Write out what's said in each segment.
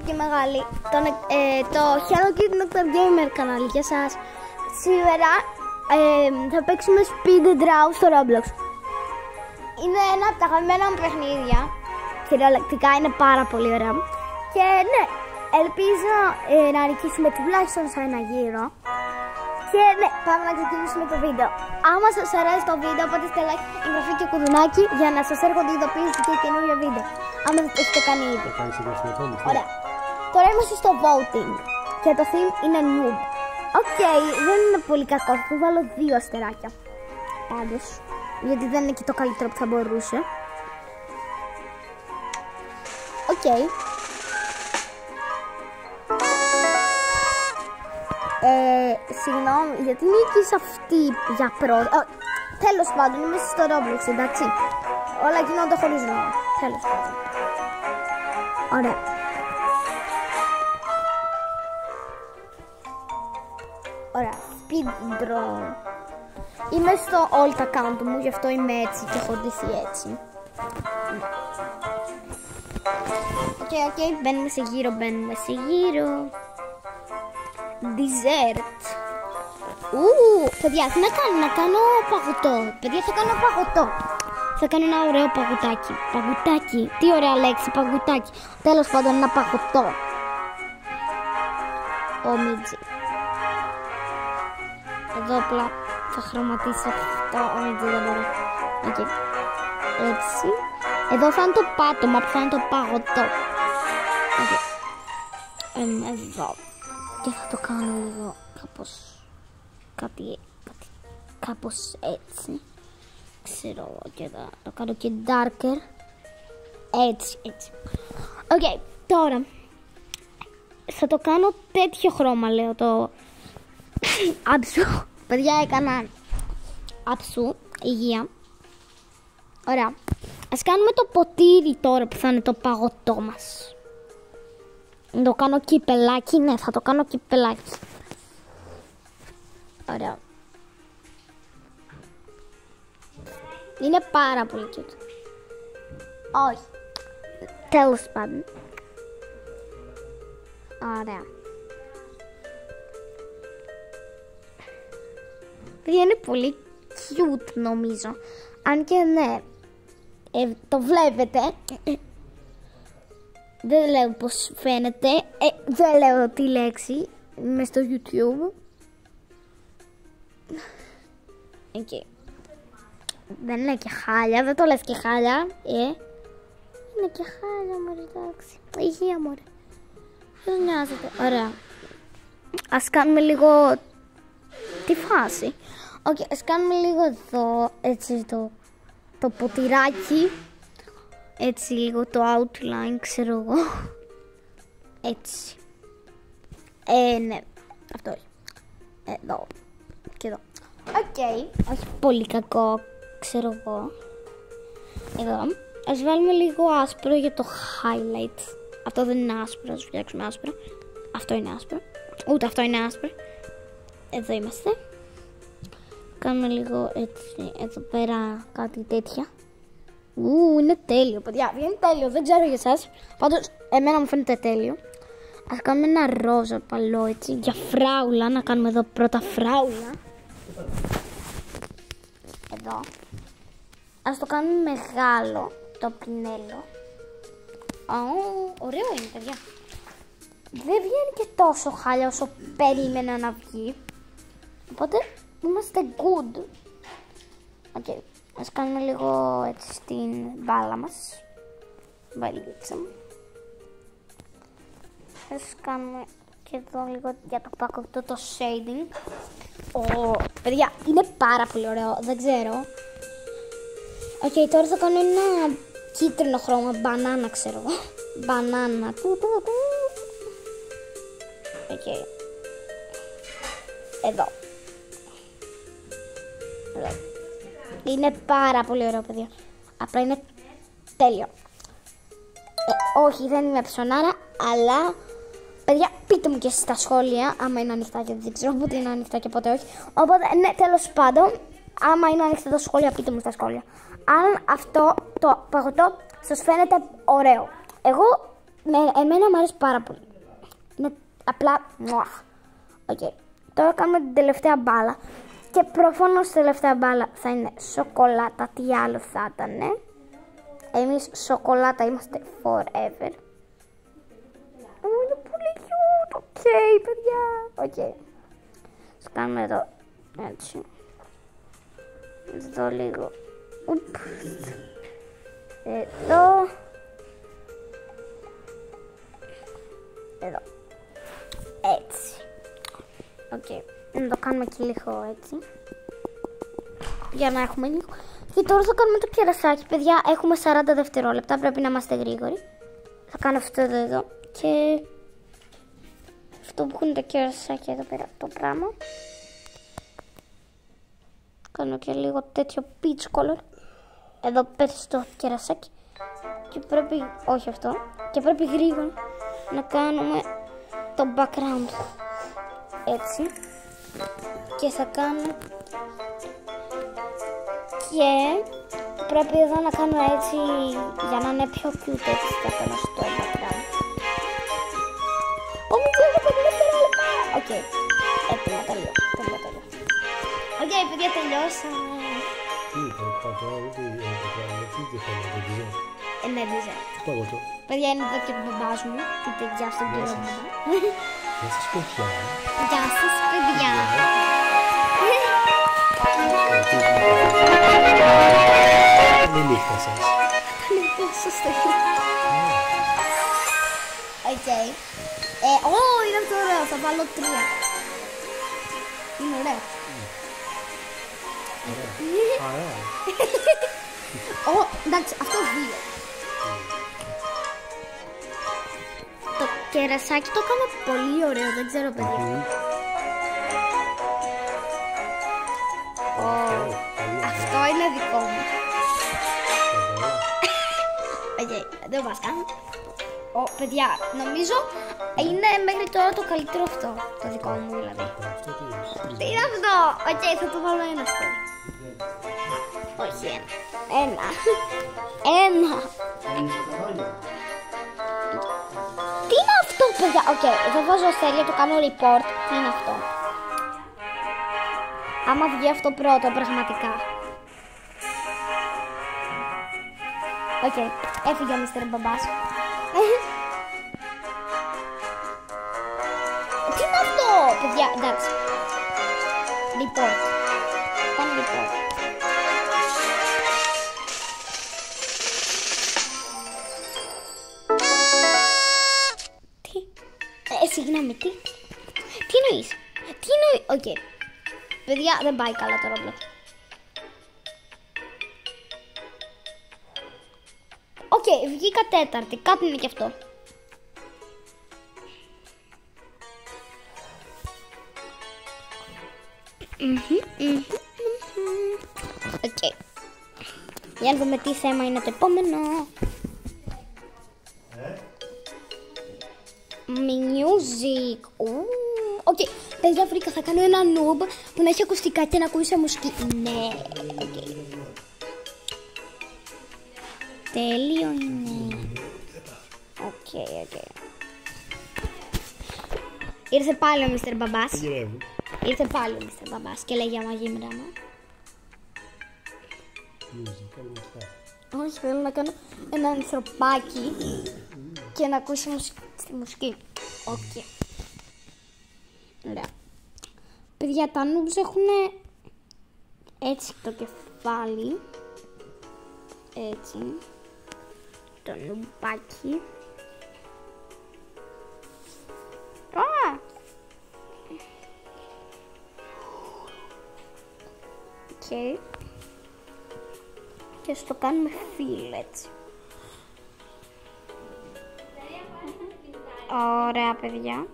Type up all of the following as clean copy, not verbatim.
και μεγάλη, το Hello Kitty Dr. Gamer κανάλι για σας. Σήμερα θα παίξουμε Speed Draw στο Roblox. Είναι ένα από τα αγαπημένα μου παιχνίδια. Κυριολεκτικά είναι πάρα πολύ ωραία. Και ναι, ελπίζω να νικήσουμε τουλάχιστον σε ένα γύρο. Και ναι, πάμε να ξεκινήσουμε το βίντεο. Άμα σας αρέσει το βίντεο, πάτε στο like, εγγραφή και κουδουνάκι για να σας έρχονται ειδοποιήσεις και καινούργια βίντεο. Άμα δεν το έχετε κάνει ήδη. Ωραία. Τώρα είμαστε στο voting και το theme είναι noob. Οκ, δεν είναι πολύ κακό. Θα βάλω 2 αστεράκια. Πάντως, γιατί δεν είναι και το καλύτερο που θα μπορούσε. Οκ. Συγγνώμη, γιατί νίκησε αυτή για πρώτα. Τέλος πάντων, είμαι στο Roblox, εντάξει. Όλα γίνονται χωρίς λόγο. Τέλος πάντων. Ωραία. Ωραία, speed draw. Είμαι στο alt account μου, γι' αυτό είμαι έτσι και έχω ντυθεί έτσι. Οκ, μπαίνουμε σε γύρο, Dessert. Παιδιά, τι να κάνω παγωτό. Παιδιά, θα κάνω παγωτό. Θα κάνω ένα ωραίο παγωτάκι. Παγωτάκι, τι ωραία λέξη, παγωτάκι. Τέλος πάντων, ένα παγωτό. Ομιτζι. Εδώ απλά θα χρωματίσω αυτό. Ομιτζι δεν μπορώ. Okay. Έτσι. Εδώ θα είναι το πάτωμα που θα είναι το παγωτό. Okay. Εδώ. Και θα το κάνω λίγο κάπως έτσι. Ξέρω εγώ, και θα το κάνω και darker. Έτσι. Οκ, τώρα θα το κάνω τέτοιο χρώμα, λέω το άψου. Παιδιά, έκανα άψου, υγεία. Ωραία. Ας κάνουμε το ποτήρι τώρα που θα είναι το παγωτό μας. Να το κάνω κυπελάκι, ναι, θα το κάνω κυπελάκι. Ωραία. Είναι πάρα πολύ cute. Όχι. Τέλος πάντων. Ωραία. Είναι πολύ cute νομίζω. Αν και ναι, το βλέπετε. Δεν λέω πως φαίνεται. Δεν λέω τη λέξη. Είμαι στο YouTube. Okay. Δεν είναι και χάλια. Δεν το λες και χάλια. Είναι και χάλια, μωρέ, εντάξει. Υγεία, μωρέ. Δεν νοιάζεται. Ωραία. Ας κάνουμε λίγο τη φάση. Okay, ας κάνουμε λίγο εδώ. Έτσι το ποτηράκι. Έτσι λίγο το outline, ξέρω εγώ. Έτσι. Ναι. Αυτό όχι. Εδώ. Και εδώ. Οκ. Όχι πολύ κακό, ξέρω εγώ. Εδώ. Ας βάλουμε λίγο άσπρο για το highlight. Αυτό δεν είναι άσπρο, ας φτιάξουμε άσπρο. Αυτό είναι άσπρο. Ούτε αυτό είναι άσπρο. Εδώ είμαστε. Κάνουμε λίγο έτσι, εδώ πέρα κάτι τέτοια. Είναι τέλειο, παιδιά. Είναι τέλειο, δεν ξέρω για εσάς. Πάντως, εμένα μου φαίνεται τέλειο. Ας κάνουμε ένα ρόζα παλό έτσι, για φράουλα. Να κάνουμε εδώ πρώτα φράουλα. Εδώ. Ας το κάνουμε μεγάλο το πινέλο. Ωραίο είναι, παιδιά. Δεν βγαίνει και τόσο χάλια όσο περίμενα να βγει. Οπότε είμαστε good. Okay. Ας κάνουμε λίγο έτσι στην μπάλα μας. Μπαλίτσα. Ας κάνουμε και εδώ λίγο για το πακοτό το shading. Παιδιά, είναι πάρα πολύ ωραίο, δεν ξέρω. Οκ, τώρα θα κάνω ένα κίτρινο χρώμα, μπανάνα ξέρω εγώ. Μπανάνα. Οκ. Εδώ. Είναι πάρα πολύ ωραίο, παιδιά. Απλά είναι τέλειο. Όχι, δεν είμαι ψωνάρα, αλλά παιδιά, πείτε μου και στα σχόλια άμα είναι ανοιχτά, γιατί δεν ξέρω πότε είναι ανοιχτά και πότε όχι. Οπότε, ναι, τέλος πάντων, άμα είναι ανοιχτά τα σχόλια, πείτε μου στα σχόλια. Αν αυτό το παγωτό σας φαίνεται ωραίο. Εγώ Εμένα μου αρέσει πάρα πολύ. Είναι απλά. Okay. Τώρα κάνουμε την τελευταία μπάλα. Και προφανώς η τελευταία μπάλα θα είναι σοκολάτα. Τι άλλο θα ήταν. Εμείς σοκολάτα είμαστε forever. Είναι πολύ cute. Οκ, παιδιά. Οκ. Ας κάνουμε εδώ. Έτσι. Εδώ λίγο. Εδώ. Εδώ. Έτσι. Οκ. Να το κάνουμε και λίγο έτσι. Για να έχουμε λίγο. Και τώρα θα κάνουμε το κερασάκι. Παιδιά, έχουμε 40 δευτερόλεπτα. Πρέπει να είμαστε γρήγοροι. Θα κάνω αυτό εδώ. Και αυτό που έχουν τα κερασάκια εδώ πέρα. Το πράγμα. Κάνω και λίγο τέτοιο peach color. Εδώ πέφτει το κερασάκι. Και πρέπει, όχι αυτό. Και πρέπει γρήγορα να κάνουμε το background. Έτσι. Και θα κάνω. Και πρέπει εδώ να κάνω έτσι για να είναι πιο cute έτσι. Θα κάνω στο background. Όμως έχω 5 δευτερόλεπτα. Οκ. Έτοιμα, τέλειο. Οκ, παιδιά, τελειώσαμε. Ναι, design. Παιδιά, είναι εδώ και ο μπαμπάς μου. Πείτε γεια στον κύριο μπαμπά. Γεια σας, παιδιά. Γεια σας, παιδιά. Καλή νύχτα σας. Καλή νύχτα σας. Οκ. Είναι αυτό ωραίο. Θα βάλω 3. Είναι ωραίο. Εντάξει, αυτό 2. Το κερασάκι το έκανα πολύ ωραίο, δεν ξέρω παιδιά. Αυτό είναι δικό μου. Δεν μας κάνω. Παιδιά, νομίζω είναι μέχρι τώρα το καλύτερο αυτό. Το δικό μου δηλαδή. Τι είναι αυτό? Οκ, θα το βάλω ένα αυτό. Όχι, ένα. Τι είναι αυτό, παιδιά? Οκ, θα βάζω αστέρια, το κάνω report. Τι είναι αυτό? Άμα βγει αυτό πρώτο, πραγματικά. Οκ, έφυγε ο Mr. Μπαμπάς. Τι είναι αυτό, παιδιά? Εντάξει. Report. Κάνω report. Συγγνώμη, τι εννοείς? Οκ. Παιδιά, δεν πάει καλά το Roblox. Οκ, βγήκα τέταρτη, κάτι είναι και αυτό. Οκ. Για να δούμε τι θέμα είναι το επόμενο. Music. Οκ, παιδιά, βρήκα, θα κάνω ένα noob που να έχει ακουστικά και να ακούσει μουσική. Ναι, οκ. Τέλειο είναι. Οκ. Ήρθε πάλι ο Mr. Μπαμπάς. Ήρθε πάλι ο Mr. Μπαμπάς και λέγει αμαγή μράμα. Όχι, θέλω να κάνω ένα ανθρωπάκι και να ακούσει τη μουσική. Οκ. Ωραία. Παιδιά, τα noobs έχουν έτσι το κεφάλι. Έτσι. Το νουμπάκι. Οκ. Και στο κάνουμε feel έτσι. Ωραία, παιδιά.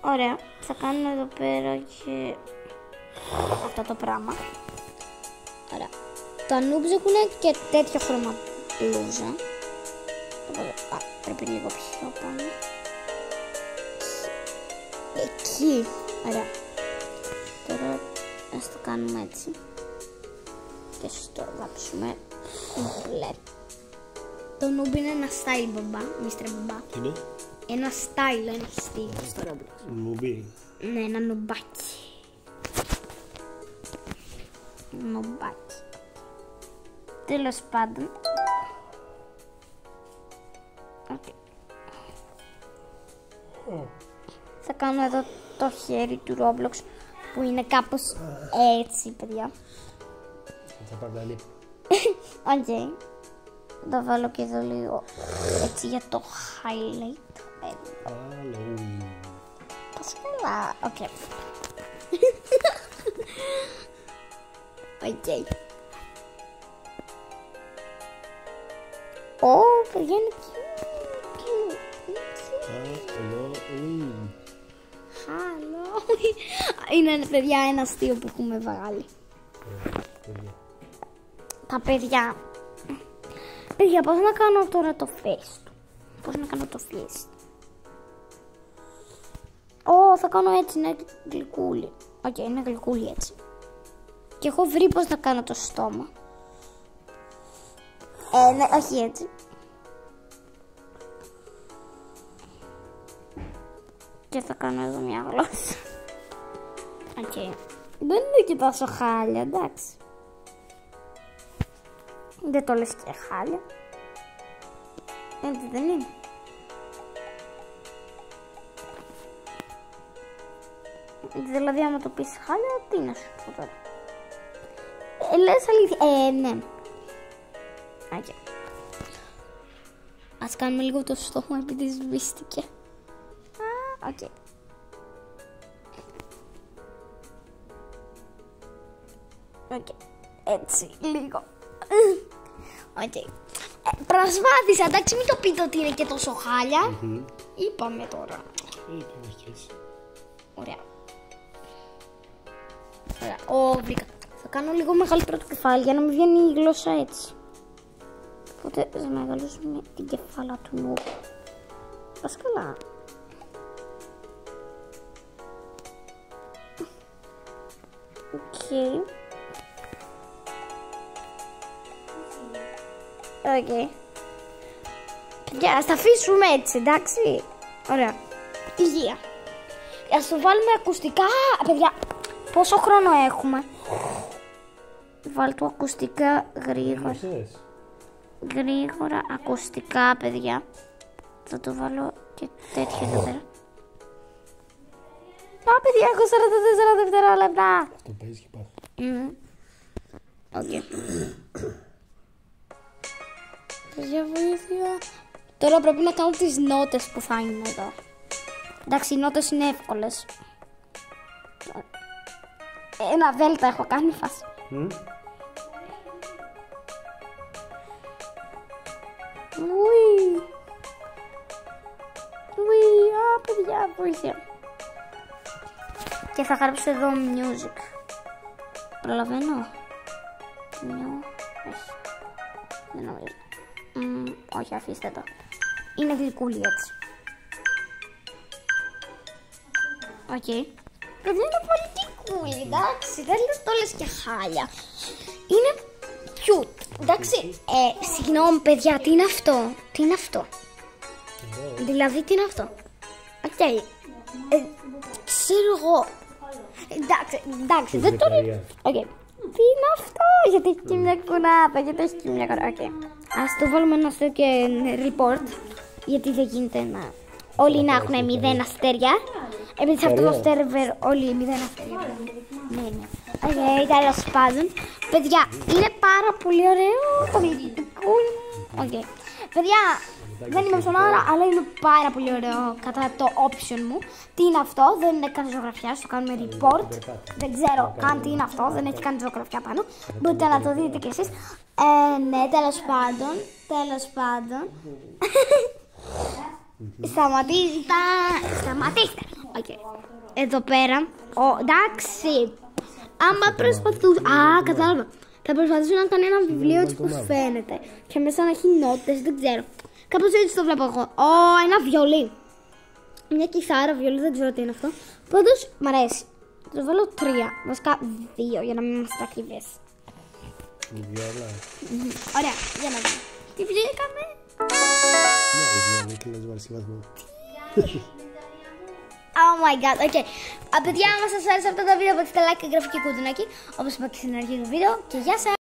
Ωραία. Θα κάνουμε εδώ πέρα και αυτό το πράγμα. Ωραία. Τα noobs έχουν και τέτοιο χρώμα μπλούζα. Πρέπει λίγο πιο πάνω. Εκεί. Ωραία. Τώρα ας το κάνουμε έτσι. Και στο βάψουμε μπλε. Το noob είναι ένα style μπαμπά, Mr. Μπαμπά. Τι είναι? Ένα style, ένα στυλ στο Roblox. Νουμπί. Ναι, ένα νουμπάκι. Νουμπάκι. Τέλος πάντων. Okay. Θα κάνω εδώ το χέρι του Roblox που είναι κάπως έτσι, παιδιά. Θα πανταλεί. Οκ. Θα βάλω και εδώ λίγο έτσι για το highlight. Halloween. Πας καλά. Οκ. Οκ. Ω, παιδιά, είναι cute. Halloween. Halloween. Είναι, παιδιά, ένα αστείο που έχουμε βγάλει. Τα παιδιά. Παιδιά, πώς να κάνω τώρα το face του. Πώς να κάνω το face. Ω, θα κάνω έτσι, είναι γλυκούλι. Οκ, είναι γλυκούλι έτσι. Και έχω βρει πώς να κάνω το στόμα. Ναι, όχι έτσι. Και θα κάνω εδώ μια γλώσσα. Οκ. Δεν είναι και τόσο χάλια, εντάξει. Δεν το λες και χάλια. Έτσι δεν είναι. Δηλαδή άμα το πεις χάλια, τι να σου πω τώρα. Λες αλήθεια. Ναι. Okay. Ας κάνουμε λίγο το στόμα επειδή σβήστηκε. Οκ. Οκ. Έτσι, λίγο. Οκ. Προσπάθησα, εντάξει, μην το πείτε ότι είναι και τόσο χάλια. Είπαμε τώρα. Είπαμε κι έτσι. Ωραία. Ωραία, βρήκα. Θα κάνω λίγο μεγαλύτερο το κεφάλι για να μην βγαίνει η γλώσσα έτσι. Οπότε θα μεγαλώσουμε την κεφάλα του νου. Πας καλά. Οκ. Οκ. Παιδιά, ας τα αφήσουμε έτσι, εντάξει. Ωραία. Υγεία. Ας το βάλουμε ακουστικά. Παιδιά, πόσο χρόνο έχουμε. Βάλ' το ακουστικά γρήγορα. Γρήγορα ακουστικά, παιδιά. Θα το βάλω και τέτοιο εδώ πέρα. Παιδιά, έχω 44 δευτερόλεπτα. Αυτό παίζει και πάθει. Οκ. Παιδιά, βοήθεια. Τώρα πρέπει να κάνω τις νότες που θα είναι εδώ. Εντάξει, οι νότες είναι εύκολες. Ένα δέλτα έχω κάνει φάση. Ουι. Ουι, παιδιά, βοήθεια. Και θα γράψω εδώ music. Προλαβαίνω. Όχι. Δεν νομίζω. Όχι, αφήστε το. Είναι γλυκούλι έτσι. Οκ. Παιδιά, είναι πολύ γλυκούλι, εντάξει. Δεν το λες και χάλια. Είναι cute. Εντάξει. Συγγνώμη, παιδιά, τι είναι αυτό. Τι είναι αυτό. Δηλαδή, τι είναι αυτό. Οκ. Ξέρω εγώ. Εντάξει, δεν το λέω. Οκ. Τι είναι αυτό, γιατί έχει και μια κουνάπα, γιατί έχει και μια κορά. Okay. Ας το βάλουμε ένα αστείο και report, γιατί δεν γίνεται να όλοι να έχουν 0 αστέρια. Επειδή σε αυτό το server όλοι 0 αστέρια. Ναι. Οκ, τέλος πάντων. Παιδιά, είναι πάρα πολύ ωραίο το γλυκούλι. Οκ. Παιδιά, δεν είμαι στον ώρα, αλλά είναι πάρα πολύ ωραίο κατά το option μου. Τι είναι αυτό, δεν είναι καν ζωγραφιά, στο κάνουμε report. Δεν ξέρω καν τι είναι αυτό, δεν έχει καν ζωγραφιά πάνω. Μπορείτε να το δείτε κι εσείς. Ναι, τέλος πάντων. Σταματήστε. Okay. Εδώ πέρα, εντάξει. Άμα προσπαθούσα, κατάλαβα. Θα προσπαθήσω να κάνω ένα βιβλίο έτσι που φαίνεται. Και μέσα να έχει νότες, δεν ξέρω. Κάπως έτσι το βλέπω εγώ. Ένα βιολί. Μια κιθάρα, βιολί, δεν ξέρω τι είναι αυτό. Πάντως, μ' αρέσει. Θα το βάλω 3, βασικά 2, για να μην είμαστε ακριβές. Βιόλα. Ωραία, για να δούμε. Τι βρήκαμε. Ναι, δεν θέλω να βάλεις βαθμό. Oh my god, ok. Παιδιά, άμα σας άρεσε αυτό το βίντεο, πατήστε like και γραφική κουδουνάκι, όπως είπα και στην αρχή του βίντεο, και γεια σας!